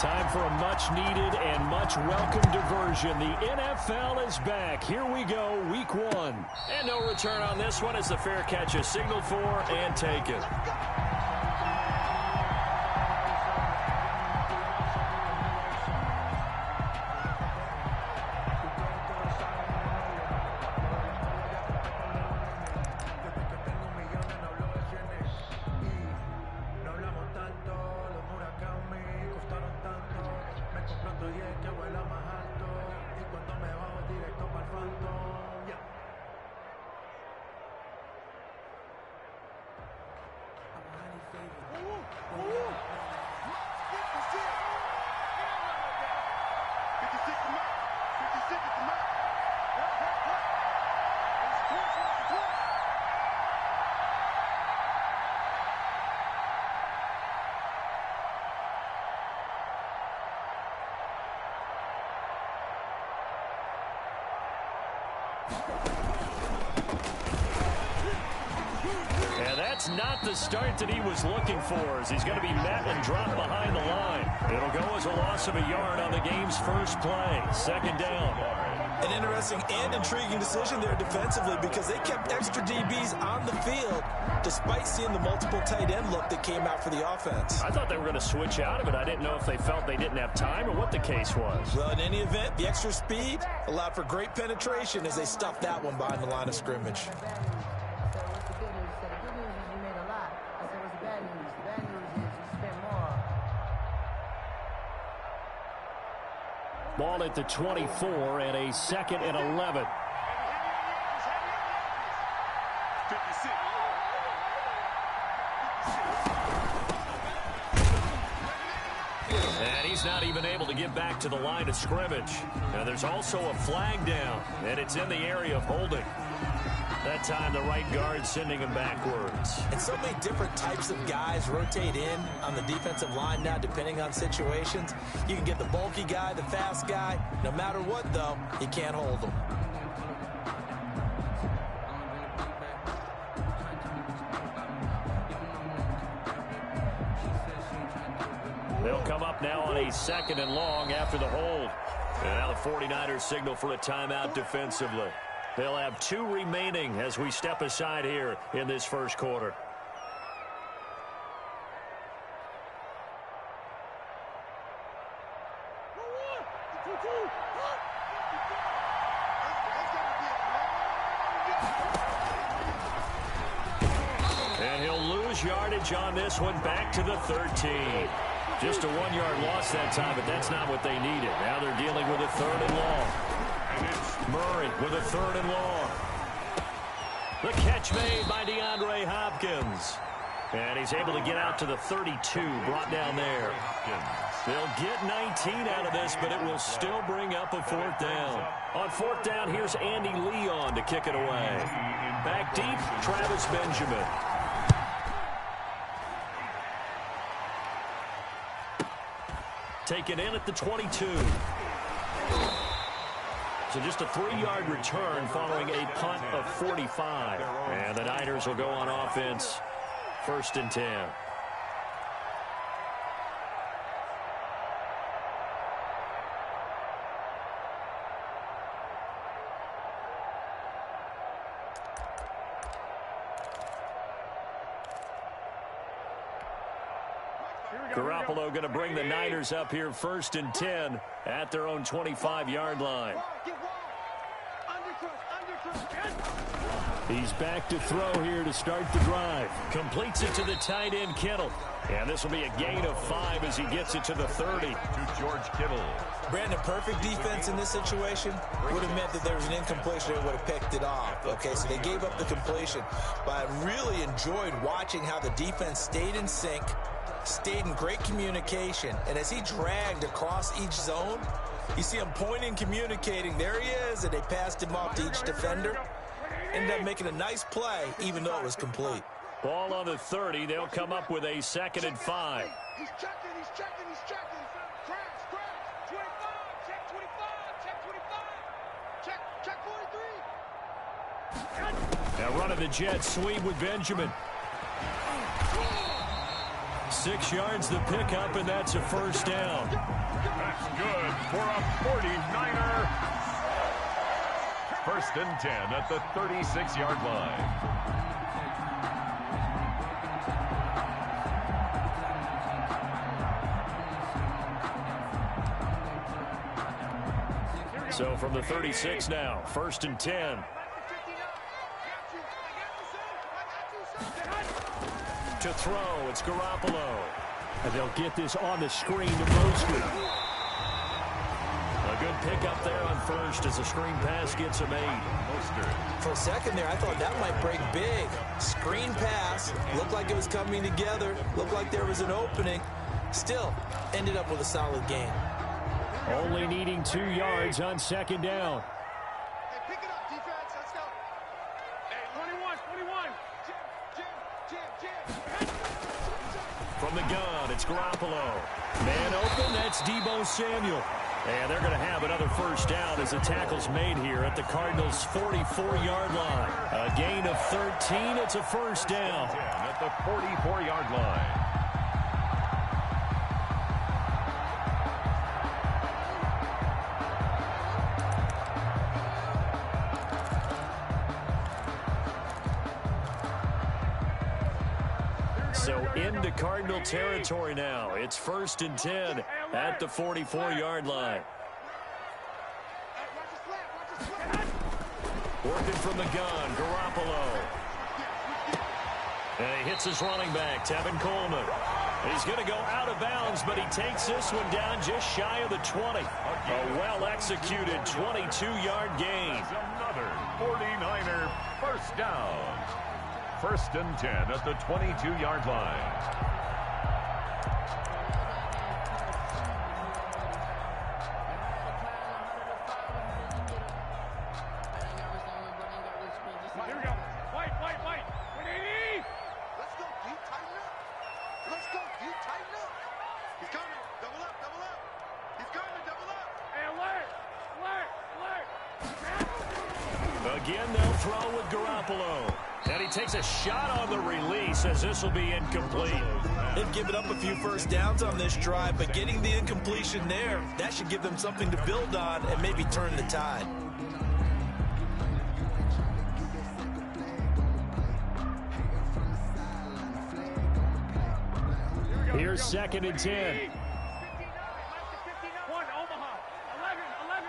Time for a much-needed and much-welcome diversion. The NFL is back. Here we go, Week 1. And no return on this one as the fair catch is signaled for and taken. And that's not the start that he was looking for, as he's going to be met and dropped behind the line. It'll go as a loss of a yard on the game's first play. Second down. An interesting and intriguing decision there defensively, because they kept extra DBs on the field despite seeing the multiple tight end look that came out for the offense. I thought they were going to switch out of it. I didn't know if they felt they didn't have time or what the case was. Well, in any event, the extra speed allowed for great penetration as they stuffed that one behind the line of scrimmage. Ball at the 24 and a 2nd and 11. And he's not even able to get back to the line of scrimmage. Now there's also a flag down, and it's in the area of holding. That time the right guard sending him backwards. And so many different types of guys rotate in on the defensive line now, depending on situations. You can get the bulky guy, the fast guy. No matter what, though, you can't hold them. They'll come up now on a 2nd and long after the hold. And now the 49ers signal for a timeout defensively. They'll have 2 remaining as we step aside here in this first quarter. And he'll lose yardage on this one, back to the 13. Just a 1-yard loss that time, but that's not what they needed. Now they're dealing with a 3rd and long. Murray with a 3rd and long. The catch made by DeAndre Hopkins. And he's able to get out to the 32, brought down there. They'll get 19 out of this, but it will still bring up a 4th down. On 4th down, here's Andy Leon to kick it away. Back deep, Travis Benjamin. Taken in at the 22. So just a 3-yard return following a punt of 45. And the Niners will go on offense, 1st and 10. Garoppolo going to bring the Niners up here 1st and 10 at their own 25-yard line. He's back to throw here to start the drive. Completes it to the tight end, Kittle. And this will be a gain of 5 as he gets it to the 30. To George Kittle. Brandon, perfect defense in this situation would have meant that there was an incompletion that would have picked it off. Okay, so they gave up the completion. But I really enjoyed watching how the defense stayed in sync, stayed in great communication, and as he dragged across each zone, you see him pointing, communicating. There he is, and they passed him off to each defender. Ended up making a nice play, even though it was complete. Ball on the 30. They'll come up with a 2nd and 5. He's checking. Crash. 25, check 25. Check 43. Now running the jet sweep with Benjamin. 6 yards the pickup, and that's a first down. That's good for a 49er. First and 10 at the 36-yard line. So from the 36 now, first and 10. To throw, it's Garoppolo. And they'll get this on the screen to Mostert. A good pickup there on first as the screen pass gets him 8. Mostert. For a second there, I thought that might break big. Screen pass, looked like it was coming together, looked like there was an opening. Still, ended up with a solid gain. Only needing 2 yards on second down. Hey, pick it up, defense. Let's go. Hey, 21. Jim. From the gun, it's Garoppolo. Man open, that's Deebo Samuel. And they're going to have another first down as the tackle's made here at the Cardinals' 44-yard line. A gain of 13, it's a first down. At the 44-yard line. So into Cardinal territory now. It's first and 10 at the 44-yard line. Working from the gun, Garoppolo. And he hits his running back, Tevin Coleman. He's going to go out of bounds, but he takes this one down just shy of the 20. A well-executed 22-yard gain. Another 49er first down. First and 10 at the 22-yard line. Here we go. White. 180. Let's go, D. Tighten up. He's coming. Double up. He's coming. Double up. Hey, alert. Again, they'll throw with Garoppolo. And he takes a shot on the release as this will be incomplete. They've given up a few first downs on this drive, but getting the incompletion there, that should give them something to build on and maybe turn the tide. Here's second and 10. 1, Omaha. 11.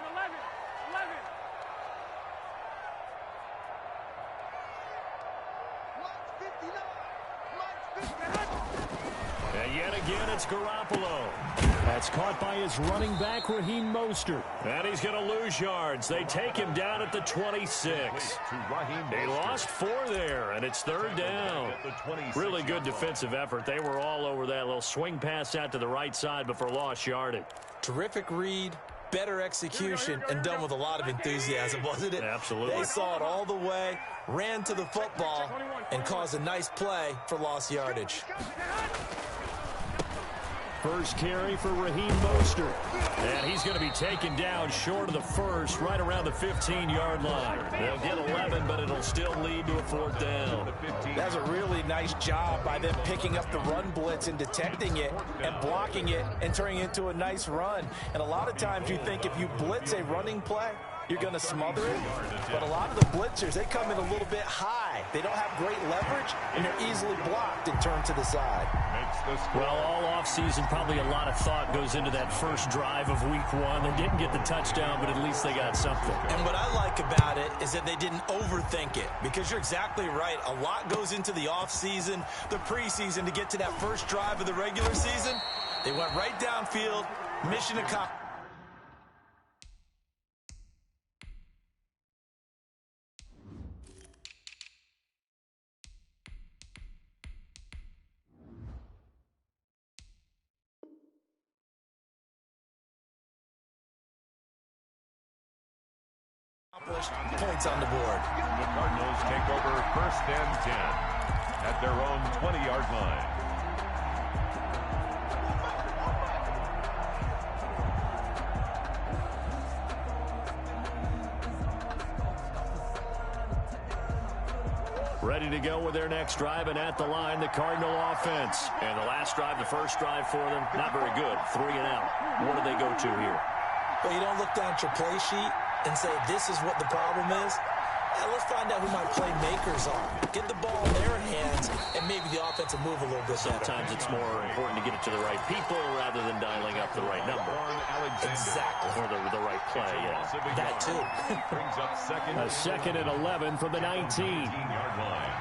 And yet again, it's Garoppolo. That's caught by his running back, Raheem Mostert. And he's going to lose yards. They take him down at the 26. He lost 4 there, and it's third down. Really good defensive effort. They were all over that little swing pass out to the right side before lost yardage. Terrific read, better execution, and done with a lot of enthusiasm, wasn't it? Absolutely. They saw it all the way, ran to the football, and caused a nice play for lost yardage. First carry for Raheem Mostert. And he's going to be taken down short of the first, right around the 15-yard line. They'll get 11, but it'll still lead to a fourth down. That's a really nice job by them picking up the run blitz and detecting it and blocking it and turning it into a nice run. And a lot of times you think if you blitz a running play, you're going to smother it. But a lot of the blitzers, they come in a little bit high. They don't have great leverage, and they're easily blocked and turned to the side. Well, all offseason, probably a lot of thought goes into that first drive of week 1. They didn't get the touchdown, but at least they got something. And what I like about it is that they didn't overthink it, because you're exactly right. A lot goes into the offseason, the preseason, to get to that first drive of the regular season. They went right downfield, mission accomplished. Points on the board. The Cardinals take over first and 10 at their own 20-yard line. Ready to go with their next drive, and at the line, the Cardinal offense. And the last drive, the first drive for them, not very good. 3 and out. What do they go to here? Well, you don't look down at your play sheet and say, this is what the problem is. Let's find out who my playmakers are. Get the ball in their hands, and maybe the offense will move a little bit better. Sometimes it's more important to get it to the right people rather than dialing up the right number. Exactly. Or the right play, yeah. That too. Brings up second. A 2nd and 11 from the 19. 19-yard line.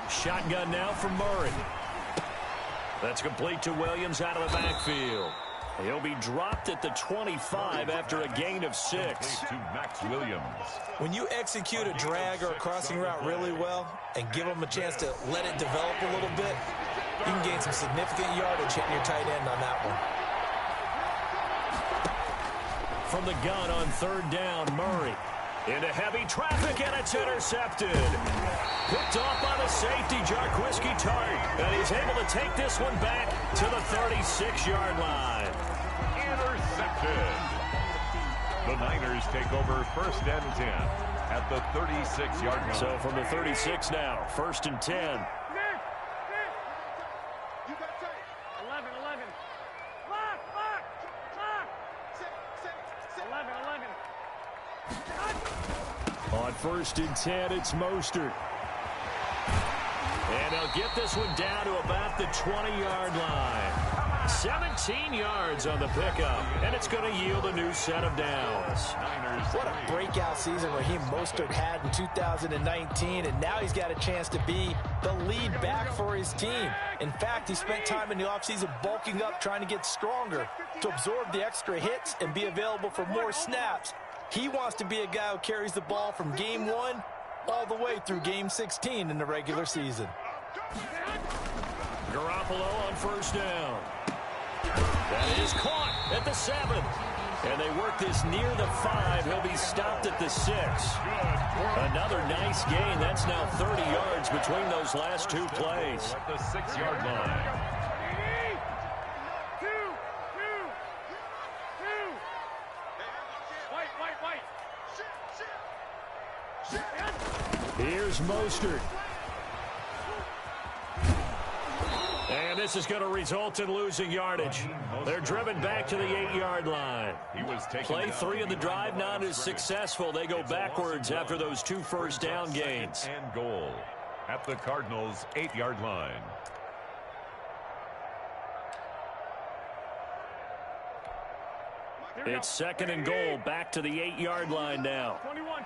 Shotgun now from Murray. That's complete to Williams out of the backfield. He'll be dropped at the 25 after a gain of 6. To Max Williams. When you execute a drag or a crossing route really well and give them a chance to let it develop a little bit, you can gain some significant yardage hitting your tight end on that one. From the gun on 3rd down, Murray. Into heavy traffic, and it's intercepted. Picked off by the safety, Jarquiski Tart. And he's able to take this one back to the 36-yard line. Intercepted. The Niners take over 1st and 10 at the 36-yard line. So from the 36 now, 1st and 10. You got tight. 11. Lock. 11. On 1st and 10, it's Mostert. And they'll get this one down to about the 20-yard line. 17 yards on the pickup, and it's going to yield a new set of downs. What a breakout season Raheem Mostert had in 2019, and now he's got a chance to be the lead back for his team. In fact, he spent time in the offseason bulking up, trying to get stronger to absorb the extra hits and be available for more snaps. He wants to be a guy who carries the ball from game 1 all the way through game 16 in the regular season. Garoppolo on 1st down. That is caught at the 7. And they work this near the 5. He'll be stopped at the 6. Another nice gain. That's now 30 yards between those last 2 plays. At the 6-yard line. Here's Mostert. And this is going to result in losing yardage. They're driven back to the 8-yard line. Play 3 of the drive not as successful. They go backwards after those 2 first down gains. And goal at the Cardinals' 8-yard line. It's 2nd and goal, back to the 8-yard line now. 21.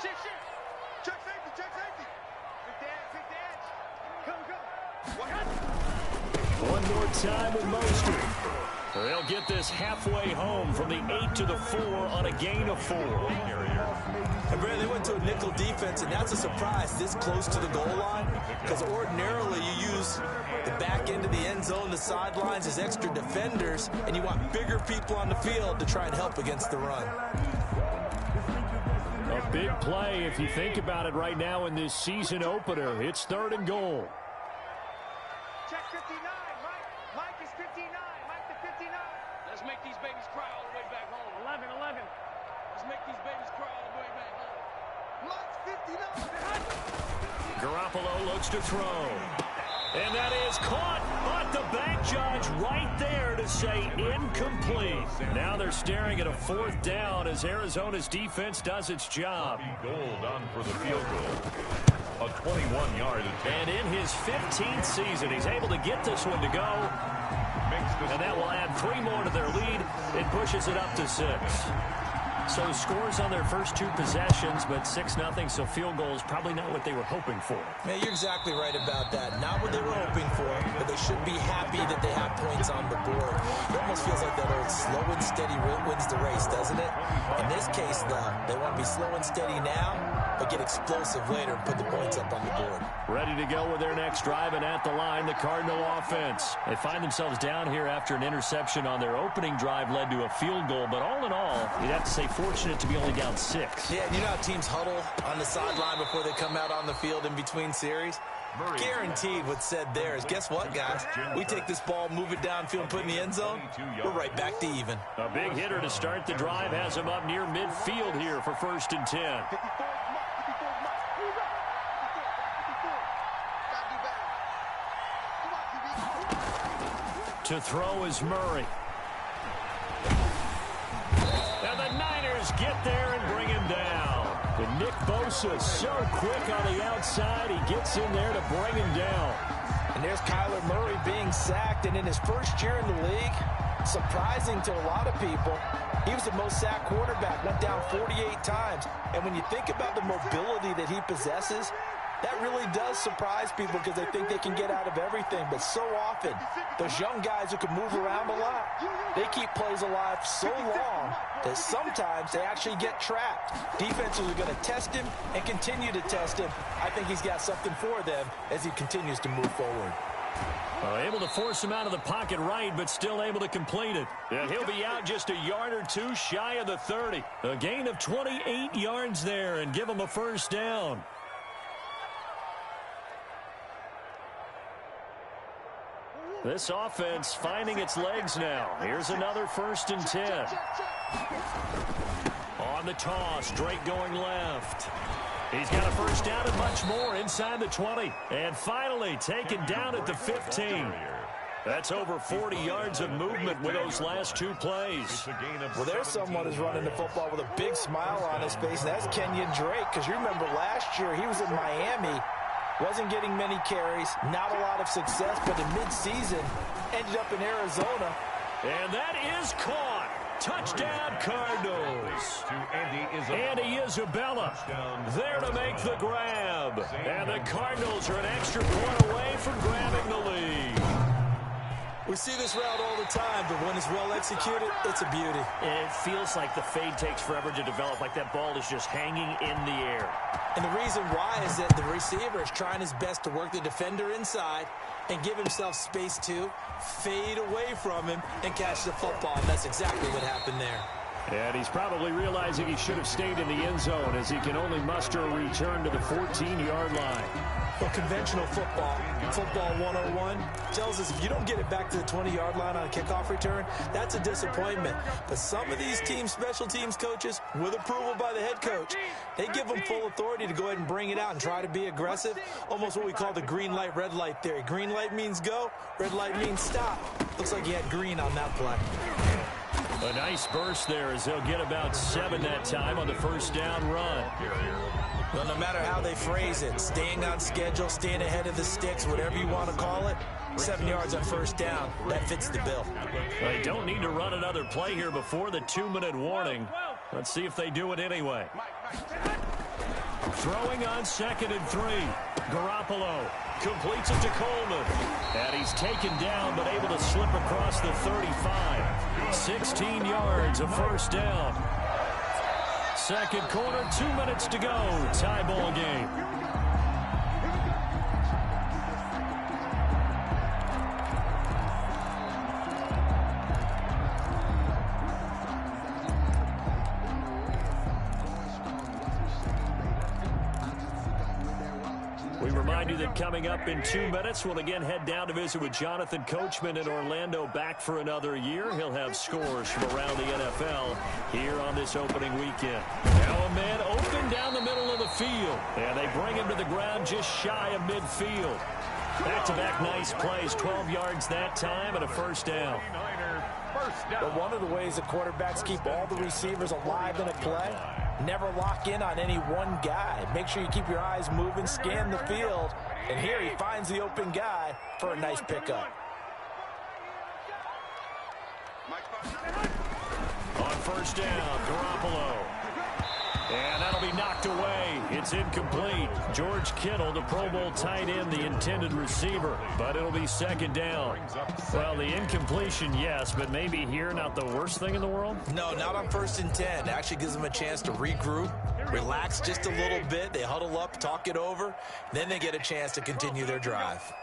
Check safety. Big dance. Come. One more time with Mostert. They'll get this halfway home from the 8 to the 4 on a gain of 4. And Brad, they went to a nickel defense, and that's a surprise this close to the goal line, because ordinarily you use the back end of the end zone, the sidelines as extra defenders, and you want bigger people on the field to try and help against the run. A big play if you think about it right now in this season opener. It's 3rd and goal. Check 59. Mike is 59. Mike to 59. Let's make these babies cry all the way back home. 11. Let's make these babies cry all the way back home. Mike's 59. Garoppolo looks to throw. And that is caught, but the back judge right there to say incomplete. Now they're staring at a 4th down as Arizona's defense does its job. Gold on for the field goal. A 21-yard attempt. And in his 15th season, he's able to get this one to go. And that will add 3 more to their lead. It pushes it up to 6. So scores on their first 2 possessions, but 6-0, so field goal is probably not what they were hoping for. Man, you're exactly right about that. Not what they were hoping for, but they should be happy that they have points on the board. It almost feels like that old slow and steady wins the race, doesn't it? In this case, though, they want to be slow and steady now, but get explosive later and put the points up on the board. Ready to go with their next drive, and at the line, the Cardinal offense. They find themselves down here after an interception on their opening drive led to a field goal, but all in all, you'd have to say fortunate to be only down 6. Yeah, you know how teams huddle on the sideline before they come out on the field in between series? Guaranteed what's said there is, guess what, guys? We take this ball, move it downfield, and put it in the end zone, we're right back to even. A big hitter to start the drive has him up near midfield here for 1st and 10. To throw is Murray. And the Niners get there and bring him down. And Nick Bosa so quick on the outside, he gets in there to bring him down. And there's Kyler Murray being sacked, and in his first year in the league, surprising to a lot of people, he was the most sacked quarterback, went down 48 times. And when you think about the mobility that he possesses, that really does surprise people because they think they can get out of everything. But so often, those young guys who can move around a lot, they keep plays alive so long that sometimes they actually get trapped. Defenses are going to test him and continue to test him. I think he's got something for them as he continues to move forward. Able to force him out of the pocket right, but still able to complete it. And he'll be out just a yard or two shy of the 30. A gain of 28 yards there and give him a 1st down. This offense finding its legs now. Here's another 1st and 10. On the toss, Drake going left. He's got a 1st down and much more inside the 20. And finally taken down at the 15. That's over 40 yards of movement with those last 2 plays. Well, there's someone who's running the football with a big smile on his face, and that's Kenyon Drake. Because you remember last year he was in Miami. Wasn't getting many carries, not a lot of success, but in midseason, ended up in Arizona. And that is caught. Touchdown, Cardinals. Andy Isabella there to make the grab. And the Cardinals are an extra point away from grabbing the lead. We see this route all the time, but when it's well executed, it's a beauty. It feels like the fade takes forever to develop, like that ball is just hanging in the air. And the reason why is that the receiver is trying his best to work the defender inside and give himself space to fade away from him and catch the football. And that's exactly what happened there. And he's probably realizing he should have stayed in the end zone as he can only muster a return to the 14-yard line. Well, conventional football 101, tells us if you don't get it back to the 20-yard line on a kickoff return, that's a disappointment. But some of these special teams coaches, with approval by the head coach, they give them full authority to go ahead and bring it out and try to be aggressive, almost what we call the green light, red light theory. Green light means go, red light means stop. Looks like he had green on that play. A nice burst there as they'll get about 7 that time on the 1st down run. Well, no matter how they phrase it, staying on schedule, staying ahead of the sticks, whatever you want to call it, 7 yards on 1st down, that fits the bill. They don't need to run another play here before the 2-minute warning. Let's see if they do it anyway. Throwing on 2nd and 3. Garoppolo completes it to Coleman. And he's taken down but able to slip across the 35. 16 yards, a 1st down. 2nd quarter, 2 minutes to go. Tie ball game. We remind you that coming up in 2 minutes, we'll again head down to visit with Jonathan Coachman in Orlando, back for another year. He'll have scores from around the NFL here on this opening weekend. Now a man open down the middle of the field, and they bring him to the ground just shy of midfield. Back-to-back nice plays, 12 yards that time and a 1st down. But one of the ways that quarterbacks keep all the receivers alive in a play, never lock in on any one guy. Make sure you keep your eyes moving, scan the field, and here he finds the open guy for a nice pickup. On 1st down, Garoppolo. And that'll be knocked away. It's incomplete. George Kittle, the Pro Bowl tight end, the intended receiver. But it'll be 2nd down. Well, the incompletion, yes, but maybe here not the worst thing in the world? No, not on 1st and 10. It actually gives them a chance to regroup, relax just a little bit. They huddle up, talk it over. Then they get a chance to continue their drive.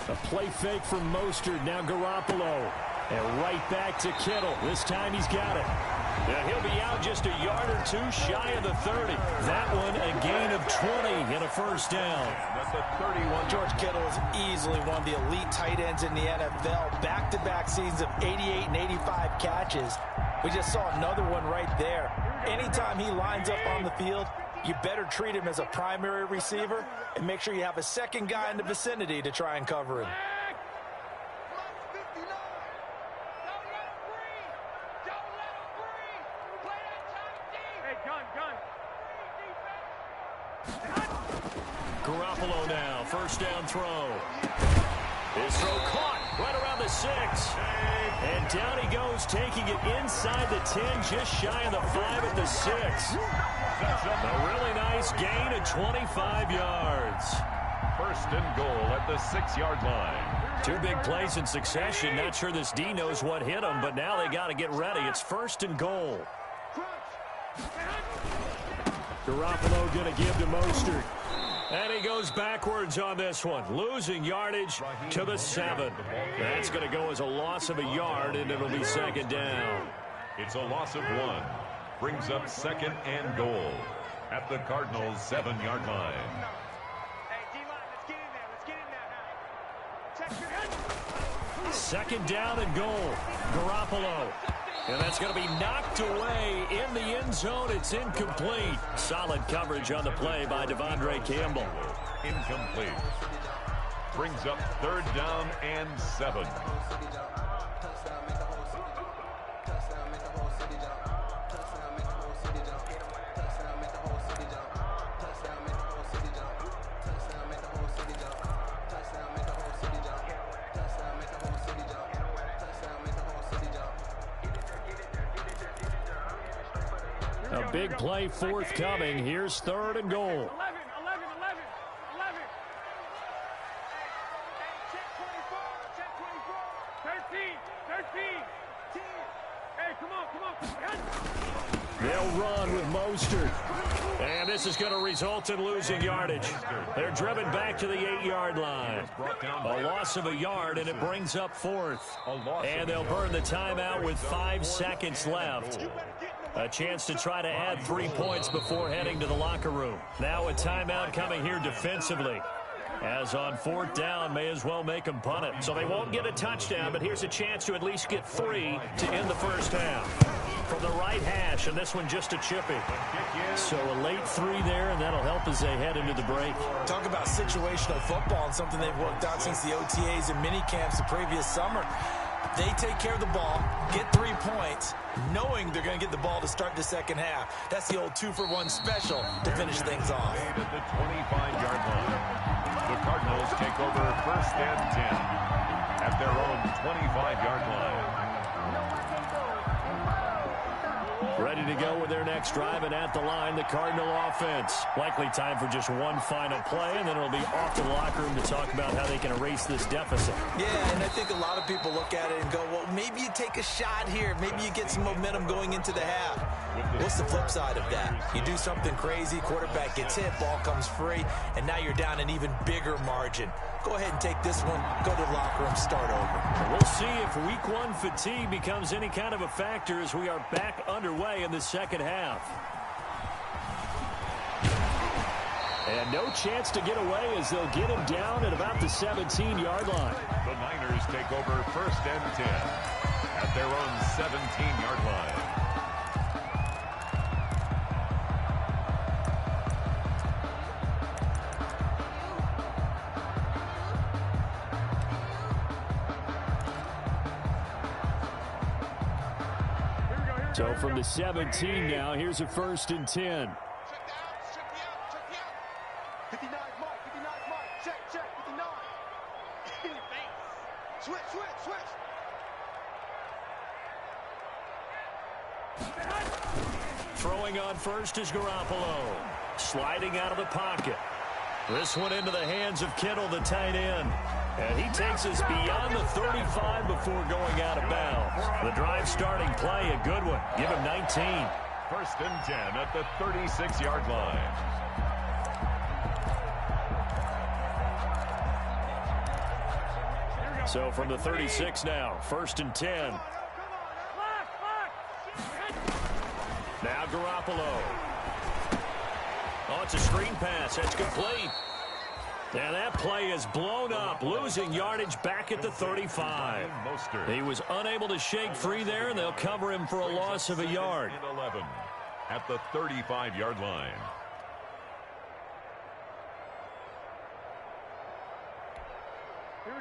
A play fake from Mostert. Now Garoppolo. And right back to Kittle. This time he's got it. Now he'll be out just a yard or two shy of the 30. That one a gain of 20 and a first down. That's the 31. George Kittle is easily one of the elite tight ends in the NFL. Back-to-back seasons of 88 and 85 catches. We just saw another one right there. Anytime he lines up on the field, you better treat him as a primary receiver and make sure you have a second guy in the vicinity to try and cover him. Garoppolo now, first down throw. His throw caught right around the 6. And down he goes, taking it inside the 10, just shy of the 5 at the 6. A really nice gain of 25 yards. First and goal at the 6-yard line. 2 big plays in succession. Not sure this D knows what hit him, but now they got to get ready. It's first and goal. Garoppolo going to give to Mostert. And he goes backwards on this one, losing yardage to the 7. That's going to go as a loss of a yard, and it'll be second down. It's a loss of 1. Brings up second and goal at the Cardinals' 7-yard line. Hey, D-line, let's get in there. Let's get in there now. Check your head. Second down and goal. Garoppolo. And that's going to be knocked away in the end zone. It's incomplete. Solid coverage on the play by Devondre Campbell. Incomplete. Brings up third down and 7. A big play forthcoming. Here's third and goal. 11. Check 24. 13. Hey, come on. They'll run with Mostert. And this is going to result in losing yardage. They're driven back to the 8-yard line. A loss of a yard, and it brings up fourth. And they'll burn the timeout with 5 seconds left. A chance to try to add 3 points before heading to the locker room. Now a timeout coming here defensively. As on fourth down, may as well make them punt it. So they won't get a touchdown, but here's a chance to at least get 3 to end the first half. From the right hash, and this one just a chippy. So a late 3 there, and that'll help as they head into the break. Talk about situational football and something they've worked out since the OTAs and mini camps the previous summer. They take care of the ball, get 3 points, knowing they're going to get the ball to start the second half. That's the old 2-for-1 special to finish things off. At the 25-yard line, the Cardinals take over first and 10 at their own 25-yard line. Ready to go with their next drive, and at the line, the Cardinal offense. Likely time for just one final play, and then it'll be off to the locker room to talk about how they can erase this deficit. Yeah, and I think a lot of people look at it and go, well, maybe you take a shot here. Maybe you get some momentum going into the half. What's the flip side of that? You do something crazy, quarterback gets hit, ball comes free, and now you're down an even bigger margin. Go ahead and take this one, go to the locker room, start over. We'll see if week 1 fatigue becomes any kind of a factor as we are back underway in the second half. And no chance to get away as they'll get him down at about the 17-yard line. The Niners take over first and 10 at their own 17-yard line. So from the 17 now, here's a first and 10. Check me out. 59 mark. Check. 59. In your face. Switch. Throwing on first is Garoppolo. Sliding out of the pocket. This one into the hands of Kittle, the tight end. And he takes us beyond the 35 before going out of bounds. The drive starting play, a good one. Give him 19. First and 10 at the 36-yard line. So from the 36 now, 1st and 10. Now Garoppolo. Oh, it's a screen pass. That's complete. And that play is blown up, losing yardage back at the 35. He was unable to shake free there, and they'll cover him for a loss of a yard. 11 at the 35-yard line.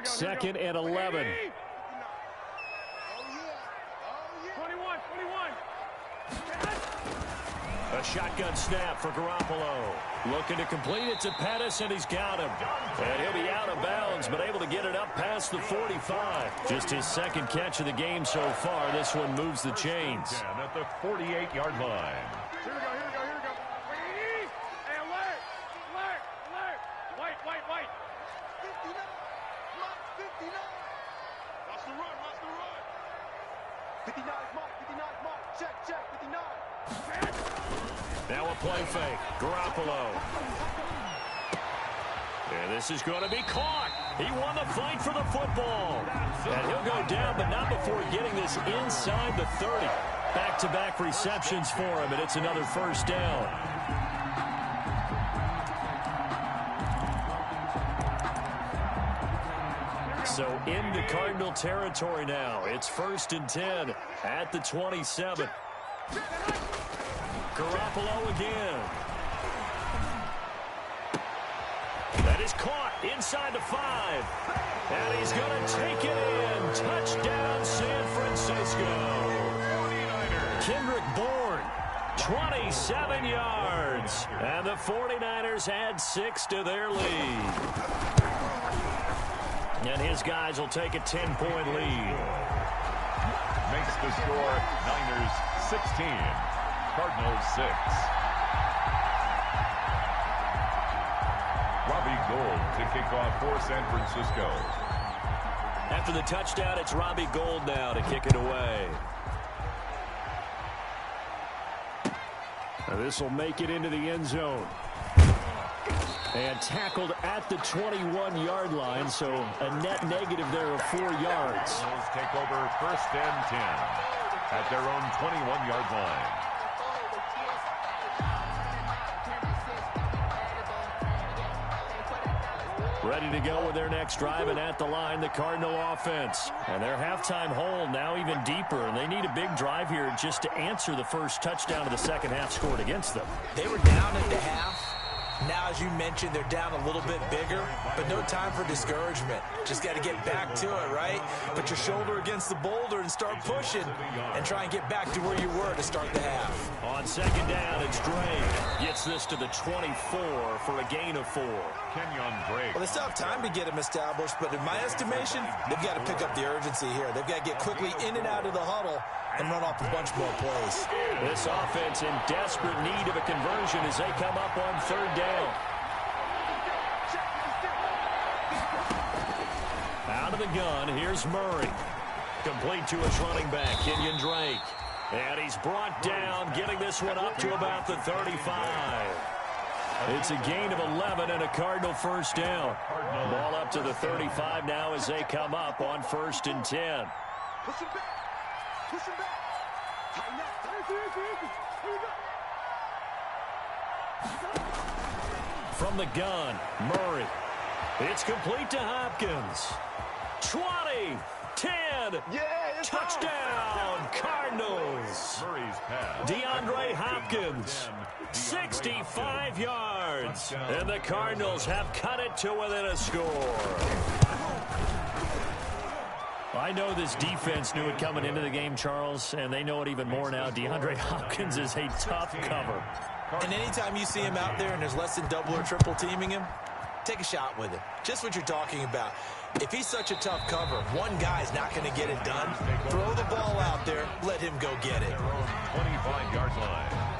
Second and 11. 21. A shotgun snap for Garoppolo. Looking to complete it to Pettis, and he's got him. And he'll be out of bounds, but able to get it up past the 45. Just his second catch of the game so far. This one moves the chains. Down at the 48-yard line. Here we go. Hey, alert. White. 59. Watch the run. 59 mark. Check. 59. Now a play fake. Garoppolo. And this is going to be caught. He won the fight for the football. And he'll go down, but not before getting this inside the 30. Back-to-back receptions for him, and it's another first down. So into Cardinal territory now. It's 1st and 10 at the 27. Garoppolo again. That is caught inside the 5. And he's going to take it in. Touchdown, San Francisco. Kendrick Bourne, 27 yards. And the 49ers add 6 to their lead. And his guys will take a 10-point lead. Makes the score Niners 16. Cardinals 6. Robbie Gould to kick off for San Francisco. After the touchdown, it's Robbie Gould now to kick it away. Now this will make it into the end zone. And tackled at the 21-yard line, so a net negative there of 4 yards. Cardinals take over 1st and 10 at their own 21-yard line. Ready to go with their next drive, and at the line, the Cardinal offense. And their halftime hole now even deeper, and they need a big drive here just to answer the first touchdown of the second half scored against them. They were down at the half. Now, as you mentioned, they're down a little bit bigger, but no time for discouragement. Just got to get back to it, right? Put your shoulder against the boulder and start pushing and try and get back to where you were to start the half. On second down, it's Drake. Gets this to the 24 for a gain of 4. Kenyon Drake. Well, they still have time to get him established, but in my estimation, they've got to pick up the urgency here. They've got to get quickly in and out of the huddle and run off a bunch more plays. This offense in desperate need of a conversion as they come up on 3rd down. Out of the gun, here's Murray. Complete to his running back, Kenyon Drake. And he's brought down, getting this one up to about the 35. It's a gain of 11 and a Cardinal first down. Ball up to the 35 now as they come up on 1st and 10. Push him back. Tighten up. From the gun, Murray. It's complete to Hopkins. 20, 10, touchdown, Cardinals. Murray's pass. DeAndre Hopkins, 65 yards. And the Cardinals have cut it to within a score. I know this defense knew it coming into the game, Charles, and they know it even more now. DeAndre Hopkins is a tough cover. And anytime you see him out there and there's less than double or triple teaming him, take a shot with him. Just what you're talking about. If he's such a tough cover, one guy's not going to get it done. Throw the ball out there. Let him go get it. 25-yard line.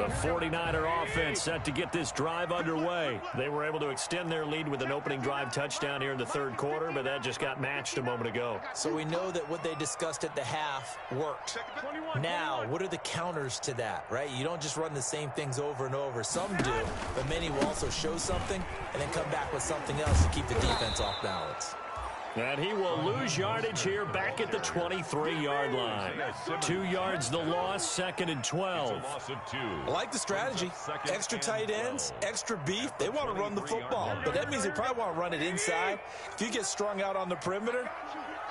The 49er offense set to get this drive underway. They were able to extend their lead with an opening drive touchdown here in the third quarter, but that just got matched a moment ago. So we know that what they discussed at the half worked. Now, what are the counters to that, right? You don't just run the same things over and over. Some do, but many will also show something and then come back with something else to keep the defense off balance. And he will lose yardage here back at the 23-yard line. 2 yards the loss, 2nd and 12. I like the strategy. Extra tight ends, extra beef. They want to run the football, but that means they probably want to run it inside. If you get strung out on the perimeter,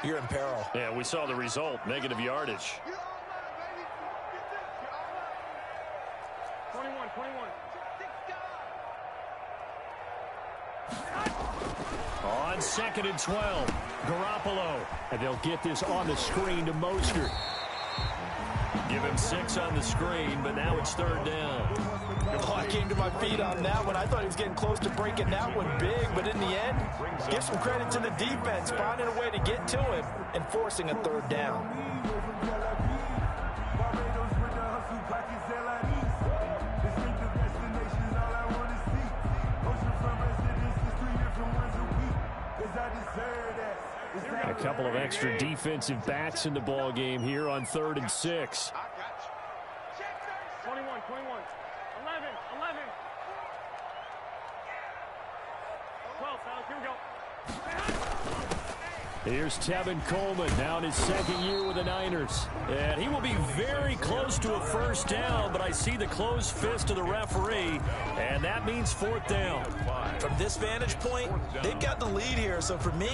you're in peril. Yeah, we saw the result, negative yardage. 21. On 2nd and 12, Garoppolo. And they'll get this on the screen to Mostert. Give him 6 on the screen, but now it's 3rd down. Oh, I came to my feet on that one. I thought he was getting close to breaking that one big, but in the end, give some credit to the defense, finding a way to get to him and forcing a 3rd down. A couple of extra defensive backs in the ball game here on 3rd and 6. 21. 11. 12, fellas, here we go. Here's Tevin Coleman, now in his 2nd year with the Niners. And he will be very close to a 1st down, but I see the closed fist of the referee, and that means 4th down. From this vantage point, they've got the lead here, so for me,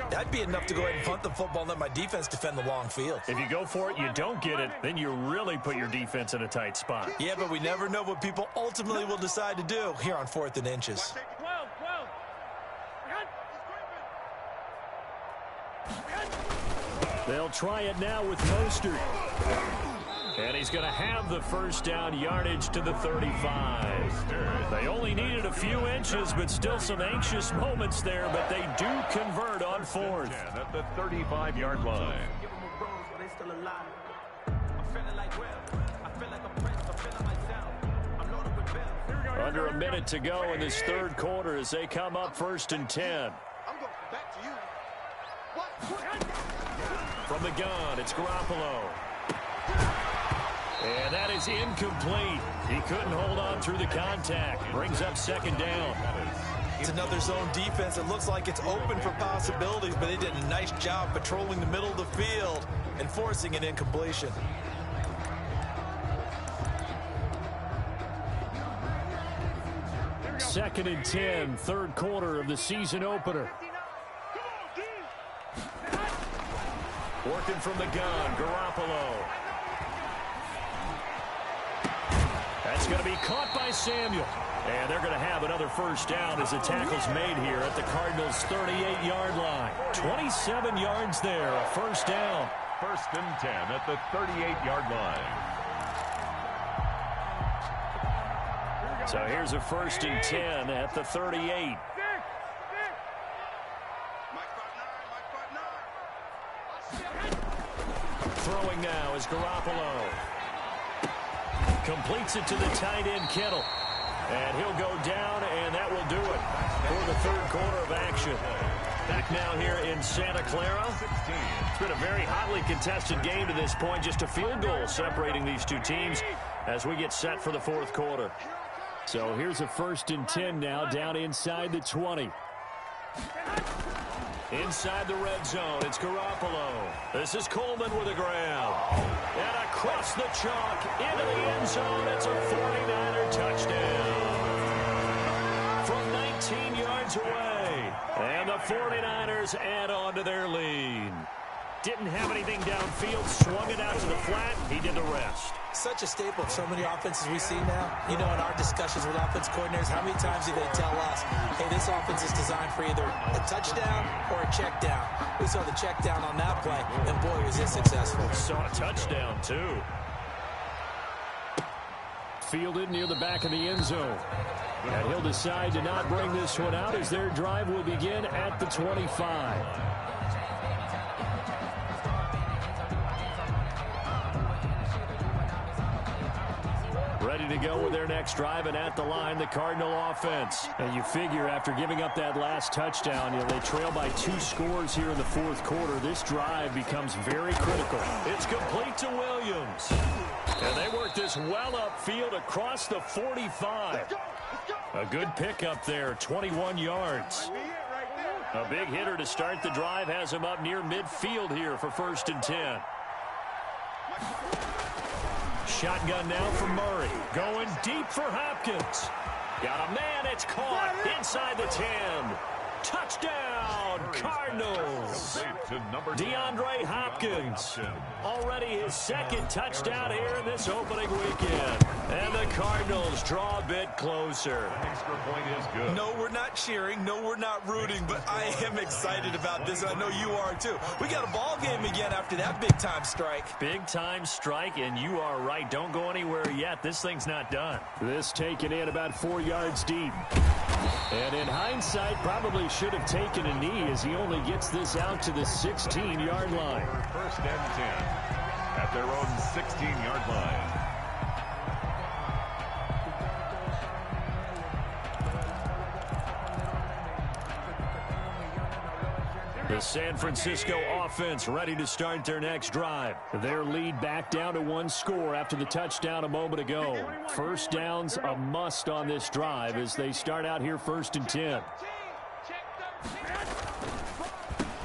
that'd be enough to go ahead and punt the football and let my defense defend the long field. If you go for it, you don't get it, then you really put your defense in a tight spot. Yeah, but we never know what people ultimately will decide to do here on 4th and inches. 12. They'll try it now with Mostert. And he's going to have the 1st down, yardage to the 35. They only needed a few inches, but still some anxious moments there, but they do convert on 4th. At the 35-yard line. Under a minute to go in this 3rd quarter as they come up 1st and 10. From the gun, it's Garoppolo. And that is incomplete. He couldn't hold on through the contact. Brings up 2nd down. It's another zone defense. It looks like it's open for possibilities, but they did a nice job patrolling the middle of the field and forcing an incompletion. Second and 10, 3rd quarter of the season opener. Working from the gun, Garoppolo. That's going to be caught by Samuel. And they're going to have another 1st down as the tackle's made here at the Cardinals' 38-yard line. 27 yards there, a 1st down. 1st and 10 at the 38-yard line. So here's a 1st and 10 at the 38. Throwing now is Garoppolo. Completes it to the tight end, Kittle. And he'll go down, and that will do it for the 3rd quarter of action. Back now here in Santa Clara. It's been a very hotly contested game to this point. Just a field goal separating these two teams as we get set for the 4th quarter. So here's a 1st and 10 now down inside the 20. Inside the red zone, it's Garoppolo. This is Coleman with a grab. And across the chalk, into the end zone, it's a 49er touchdown. From 19 yards away. And the 49ers add on to their lead. Didn't have anything downfield, swung it out to the flat. He did the rest. Such a staple of so many offenses we see now. You know, in our discussions with offense coordinators, how many times do they tell us, hey, this offense is designed for either a touchdown or a check down. We saw the check down on that play, and boy, was it successful. Saw a touchdown, too. Fielded near the back of the end zone. And he'll decide to not bring this one out as their drive will begin at the 25. Ready to go with their next drive, and at the line, the Cardinal offense. And you figure after giving up that last touchdown, they trail by 2 scores here in the fourth quarter. This drive becomes very critical. It's complete to Williams. And they work this well upfield across the 45. A good pickup there, 21 yards. A big hitter to start the drive has him up near midfield here for 1st and 10. Shotgun now for Murray. Going deep for Hopkins. Got a man. It's caught inside the 10. Touchdown, Cardinals. DeAndre Hopkins. Already his 2nd touchdown here in this opening weekend. And the Cardinals draw a bit closer. Extra point is good. No, we're not cheering. No, we're not rooting. But I am excited about this. I know you are, too. We got a ball game again after that big-time strike. Big-time strike, and you are right. Don't go anywhere yet. This thing's not done. This taken in about 4 yards deep. And in hindsight, probably should have taken a knee as he only gets this out to the 16-yard line. 1st and 10 at their own 16-yard line. The San Francisco offense ready to start their next drive. Their lead back down to 1 score after the touchdown a moment ago. 1st downs a must on this drive as they start out here 1st and 10.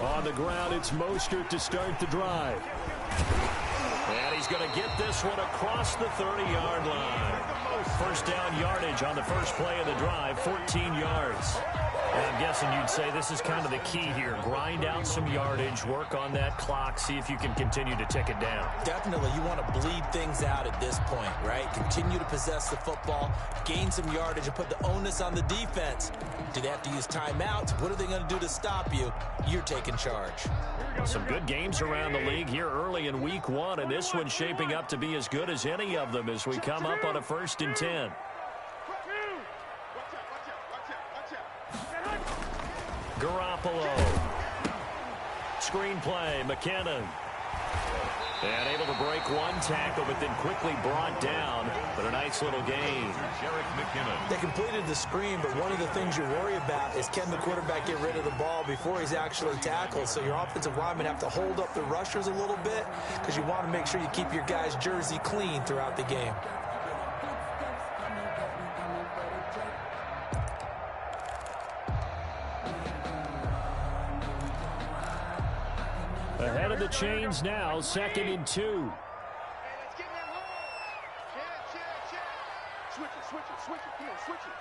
On the ground, it's Mostert to start the drive. And he's going to get this one across the 30-yard line. 1st down yardage on the first play of the drive, 14 yards. And I'm guessing you'd say this is kind of the key here. Grind out some yardage, work on that clock, see if you can continue to tick it down. Definitely, you want to bleed things out at this point, right? Continue to possess the football, gain some yardage, and put the onus on the defense. Do they have to use timeouts? What are they going to do to stop you? You're taking charge. Some good games around the league here early in week 1, and this one's shaping up to be as good as any of them as we come up on a 1st and 10. Garoppolo. Screenplay, McKinnon. And able to break 1 tackle, but then quickly brought down. But a nice little gain. They completed the screen, but one of the things you worry about is can the quarterback get rid of the ball before he's actually tackled? So your offensive linemen have to hold up the rushers a little bit because you want to make sure you keep your guys' jersey clean throughout the game. Ahead of the chains now, 2nd and 2. Let's get them home. Check. Switch it. Come on, switch it.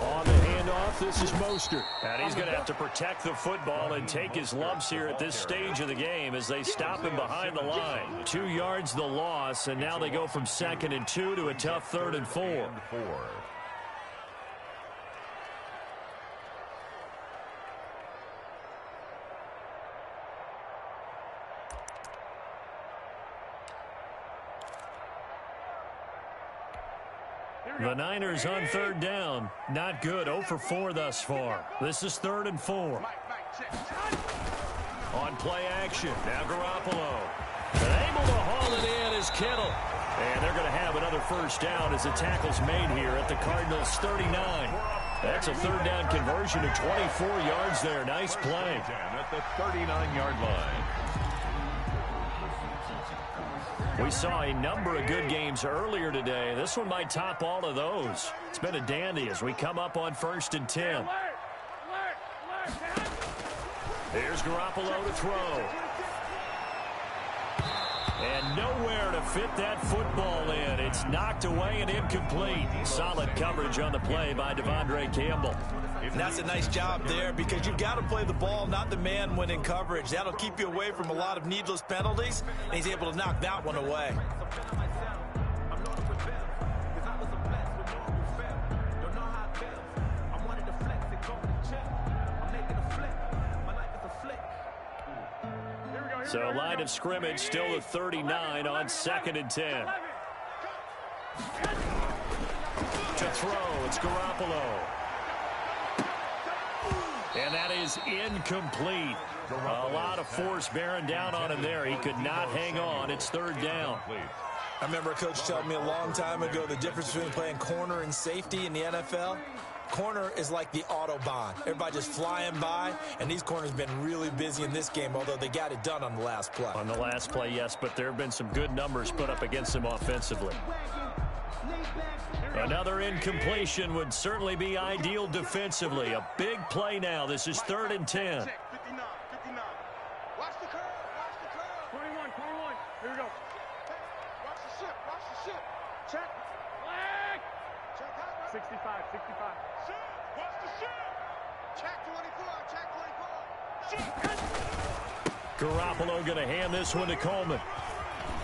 On the handoff, this is Mostert. And he's going to have to protect the football and take his lumps here at this stage of the game as they stop him behind the line. 2 yards the loss, and now they go from 2nd and 2 to a tough 3rd and 4. The Niners on 3rd down. Not good. 0 for 4 thus far. This is 3rd and 4. On play action. Now Garoppolo. And able to haul it in is Kittle. And they're going to have another 1st down as the tackle's made here at the Cardinals' 39. That's a 3rd down conversion of 24 yards there. Nice play. At the 39-yard line. We saw a number of good games earlier today. This one might top all of those. It's been a dandy as we come up on 1st and 10. Here's Garoppolo to throw. And nowhere to fit that football in. It's knocked away and incomplete. Solid coverage on the play by Devondre Campbell. And that's a nice job there because you've got to play the ball, not the man when in coverage. That'll keep you away from a lot of needless penalties, and he's able to knock that one away. So line of scrimmage still at 39 on 2nd and 10. To throw, it's Garoppolo. And that is incomplete. A lot of force bearing down on him there. He could not hang on. It's third down. I remember a coach telling me a long time ago the difference between playing corner and safety in the NFL. Corner is like the Autobahn. Everybody just flying by, and these corners been really busy in this game, although they got it done on the last play. On the last play, yes, but there have been some good numbers put up against them offensively. Another incompletion would certainly be ideal defensively. A big play now. This is 3rd and 10. 59. Watch the curve. Watch the curve. 21. Here we go. Watch the ship. Watch the ship. Check. Flag. Check out. 65. Ship. Watch the ship. Check 24. Check 24. Ship. Garoppolo going to hand this one to Coleman.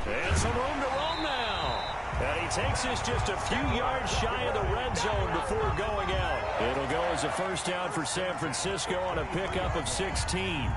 And some room to roam now. And he takes this just a few yards shy of the red zone before going out. It'll go as a first down for San Francisco on a pickup of 16.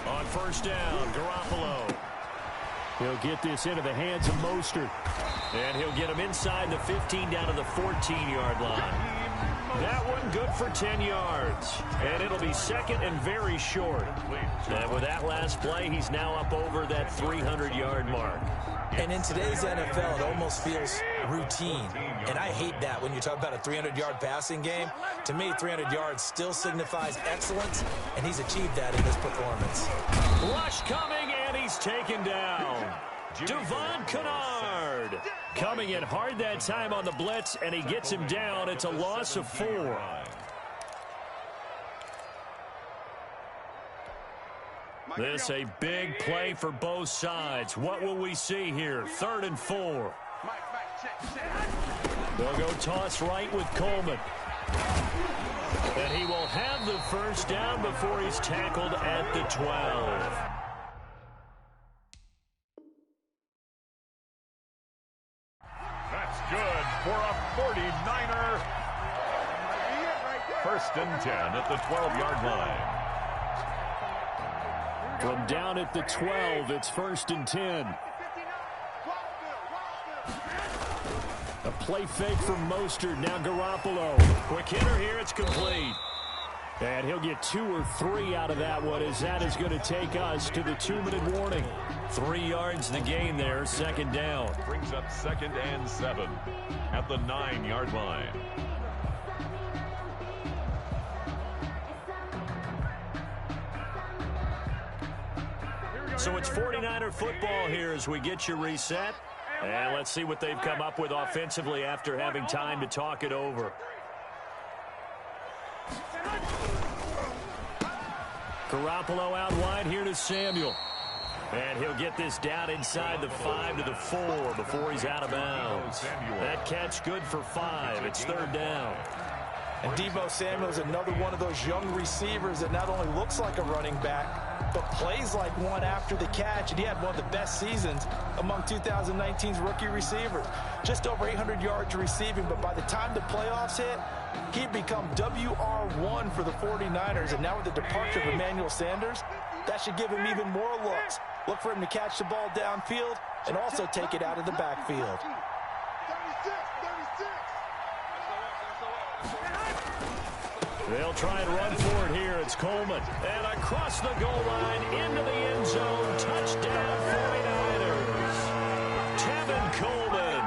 On first down, Garoppolo. He'll get this into the hands of Mostert. And he'll get him inside the 15 down to the 14-yard line. That one good for 10 yards. And it'll be second and very short. And with that last play, he's now up over that 300-yard mark. And in today's NFL, it almost feels routine. And I hate that when you talk about a 300-yard passing game. To me, 300 yards still signifies excellence, and he's achieved that in this performance. Rush coming, and he's taken down. Devon Kennard coming in hard that time on the blitz, and he gets him down. It's a loss of 4. This a big play for both sides. What will we see here? 3rd and 4. They'll go toss right with Coleman. And he will have the first down before he's tackled at the 12. That's good for a 49er. 1st and 10 at the 12-yard line. From down at the 12, it's 1st and 10. A play fake from Mostert. Now Garoppolo. Quick hitter here. It's complete. And he'll get 2 or 3 out of that one, as that is going to take us to the 2-minute warning. 3 yards the gain there. 2nd down. Brings up 2nd and 7 at the 9-yard line. So it's 49er football here as we get you reset. And let's see what they've come up with offensively after having time to talk it over. Garoppolo out wide here to Samuel. And he'll get this down inside the 5 to the 4 before he's out of bounds. That catch good for 5. It's 3rd down. And Deebo Samuel is another one of those young receivers that not only looks like a running back, but plays like one after the catch. And he had one of the best seasons among 2019's rookie receivers. Just over 800 yards receiving, but by the time the playoffs hit, he'd become WR1 for the 49ers. And now with the departure of Emmanuel Sanders, that should give him even more looks. Look for him to catch the ball downfield and also take it out of the backfield. 36. They'll try and run for it here. It's Coleman. And across the goal line into the end zone. Touchdown 49ers. Tevin Coleman.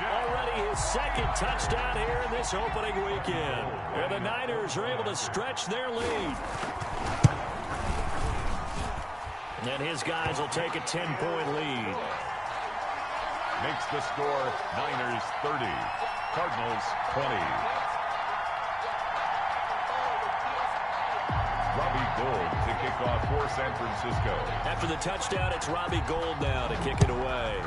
Already his 2nd touchdown here in this opening weekend. And the Niners are able to stretch their lead. And his guys will take a 10-point lead. Makes the score Niners 30, Cardinals 20. Robbie Gould to kick off for San Francisco. After the touchdown, it's Robbie Gould now to kick it away.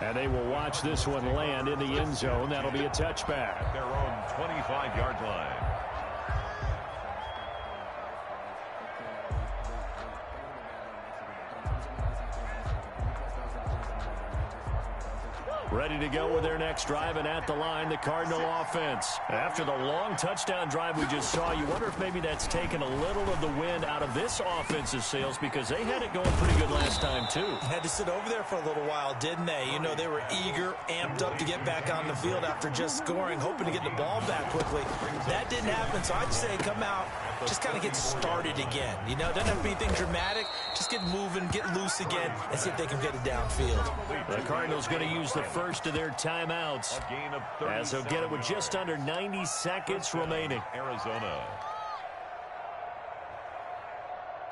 And they will watch this one land in the end zone. That'll be a touchback. At their own 25-yard line. Ready to go with their next drive, and at the line, the Cardinal offense. After the long touchdown drive we just saw, you wonder if maybe that's taken a little of the wind out of this offensive sails, because they had it going pretty good last time, too. Had to sit over there for a little while, didn't they? You know, they were eager, amped up to get back on the field after just scoring, hoping to get the ball back quickly. That didn't happen, so I'd say come out, just kind of get started again. You know, doesn't have to be anything dramatic. Just get moving, get loose again, and see if they can get it downfield. The Cardinals going to use the first of their timeouts, as they'll get it with just under 90 seconds remaining. Arizona.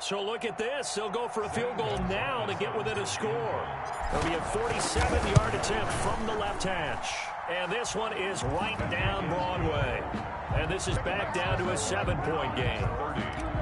So look at this. They'll go for a field goal now to get within a score. It'll be a 47-yard attempt from the left hash. And this one is right down Broadway. And this is back down to a 7-point game.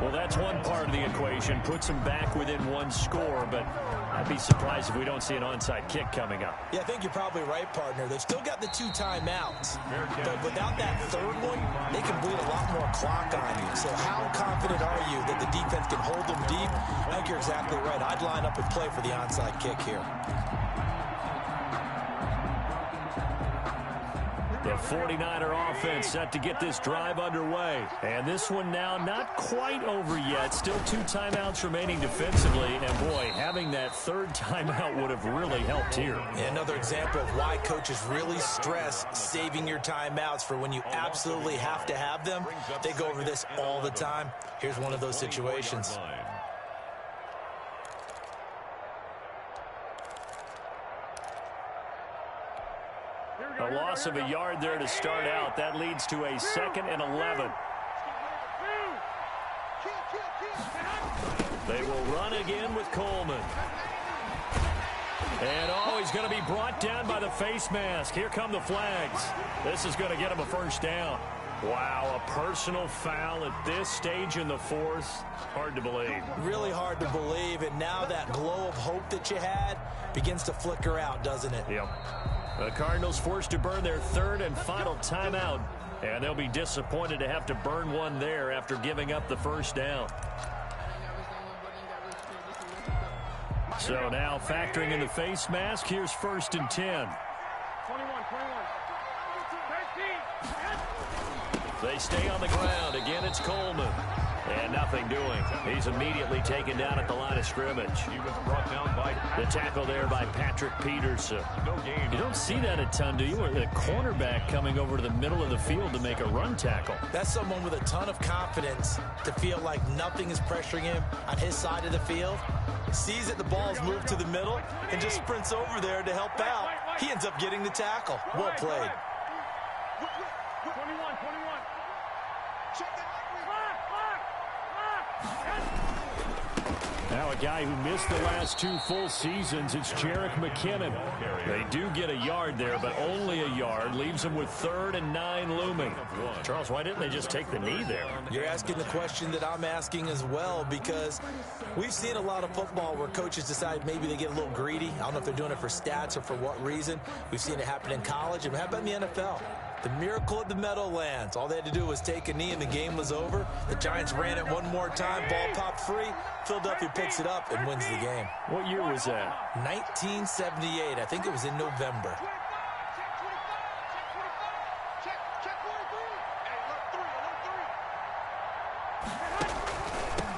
Well, that's one part of the equation. Puts them back within one score, but I'd be surprised if we don't see an onside kick coming up. Yeah, I think you're probably right, partner. They've still got the 2 timeouts, but without that third one, they can bleed a lot more clock on you. So how confident are you that the defense can hold them deep? I think you're exactly right. I'd line up and play for the onside kick here. The 49er offense set to get this drive underway. And this one now not quite over yet. Still 2 timeouts remaining defensively. And, boy, having that third timeout would have really helped here. Yeah, another example of why coaches really stress saving your timeouts for when you absolutely have to have them. They go over this all the time. Here's one of those situations. A loss of a yard there to start out. That leads to a 2nd and 11. They will run again with Coleman. And, oh, he's going to be brought down by the face mask. Here come the flags. This is going to get him a first down. Wow, a personal foul at this stage in the fourth. Hard to believe. Really hard to believe, and now that glow of hope that you had begins to flicker out, doesn't it? Yep. The Cardinals forced to burn their third and final timeout, and they'll be disappointed to have to burn one there after giving up the first down. So now factoring in the face mask, here's 1st and 10. 21. 13. They stay on the ground. Again, it's Coleman. And nothing doing. He's immediately taken down at the line of scrimmage. He was brought down by the tackle there by Patrick Peterson. No gain. You don't see that a ton, do you? A cornerback coming over to the middle of the field to make a run tackle. That's someone with a ton of confidence to feel like nothing is pressuring him on his side of the field. Sees that the ball's moved to the middle and just sprints over there to help out. He ends up getting the tackle. Well played. 21. Now a guy who missed the last 2 full seasons, it's Jerick McKinnon. They do get a yard there, but only a yard. Leaves them with 3rd and 9 looming. Charles, why didn't they just take the knee there? You're asking the question that I'm asking as well, because we've seen a lot of football where coaches decide maybe they get a little greedy. I don't know if they're doing it for stats or for what reason. We've seen it happen in college, and how about in the NFL? The miracle at the Meadowlands. All they had to do was take a knee and the game was over. The Giants ran it one more time. Ball popped free. Philadelphia picks it up and wins the game. What year was that? 1978. I think it was in November.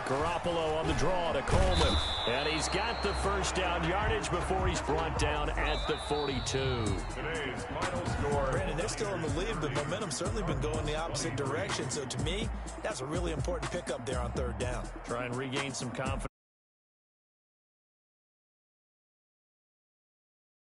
Garoppolo on the draw to Coleman. And he's got the first down yardage before he's brought down at the 42. Today's final score. Brandon, they're still in the lead, but momentum's certainly been going the opposite direction. So to me, that's a really important pickup there on 3rd down. Try and regain some confidence.